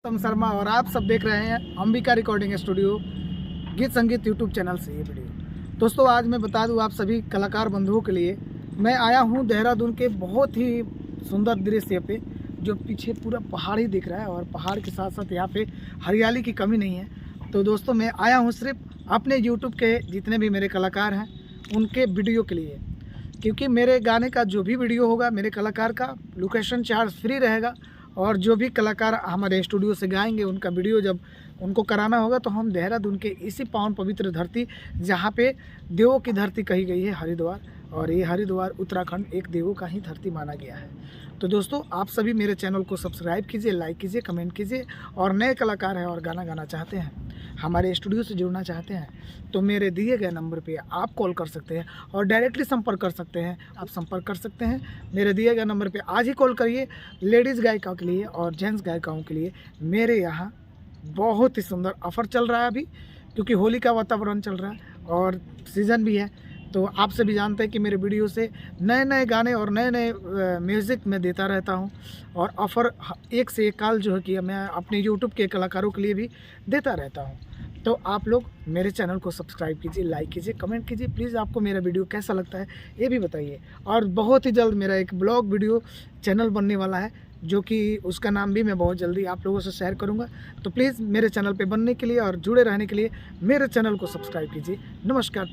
शर्मा और आप सब देख रहे हैं अंबिका रिकॉर्डिंग स्टूडियो गीत संगीत यूट्यूब चैनल से ये वीडियो। दोस्तों आज मैं बता दूं आप सभी कलाकार बंधुओं के लिए, मैं आया हूं देहरादून के बहुत ही सुंदर दृश्य पे, जो पीछे पूरा पहाड़ ही दिख रहा है और पहाड़ के साथ साथ यहाँ पे हरियाली की कमी नहीं है। तो दोस्तों मैं आया हूँ सिर्फ अपने यूट्यूब के जितने भी मेरे कलाकार हैं उनके वीडियो के लिए, क्योंकि मेरे गाने का जो भी वीडियो होगा मेरे कलाकार का लोकेशन चार्ज फ्री रहेगा। और जो भी कलाकार हमारे स्टूडियो से गाएंगे उनका वीडियो जब उनको कराना होगा तो हम देहरादून के इसी पावन पवित्र धरती, जहाँ पे देवों की धरती कही गई है हरिद्वार, और ये हरिद्वार उत्तराखंड एक देवों का ही धरती माना गया है। तो दोस्तों आप सभी मेरे चैनल को सब्सक्राइब कीजिए, लाइक कीजिए, कमेंट कीजिए। और नए कलाकार हैं और गाना गाना चाहते हैं, हमारे स्टूडियो से जुड़ना चाहते हैं, तो मेरे दिए गए नंबर पे आप कॉल कर सकते हैं और डायरेक्टली संपर्क कर सकते हैं। आप संपर्क कर सकते हैं मेरे दिए गए नंबर पे, आज ही कॉल करिए। लेडीज़ गायिकाओं के लिए और जेंट्स गायिकाओं के लिए मेरे यहाँ बहुत ही सुंदर ऑफ़र चल रहा है अभी, क्योंकि होली का वातावरण चल रहा है और सीज़न भी है। तो आप सभी जानते हैं कि मेरे वीडियो से नए नए गाने और नए नए म्यूज़िक मैं देता रहता हूं, और ऑफ़र एक से एक काल जो है कि मैं अपने यूट्यूब के कलाकारों के लिए भी देता रहता हूं। तो आप लोग मेरे चैनल को सब्सक्राइब कीजिए, लाइक कीजिए, कमेंट कीजिए। प्लीज़ आपको मेरा वीडियो कैसा लगता है ये भी बताइए। और बहुत ही जल्द मेरा एक ब्लॉग वीडियो चैनल बनने वाला है, जो कि उसका नाम भी मैं बहुत जल्दी आप लोगों से शेयर करूंगा। तो प्लीज़ मेरे चैनल पे बनने के लिए और जुड़े रहने के लिए मेरे चैनल को सब्सक्राइब कीजिए। नमस्कार।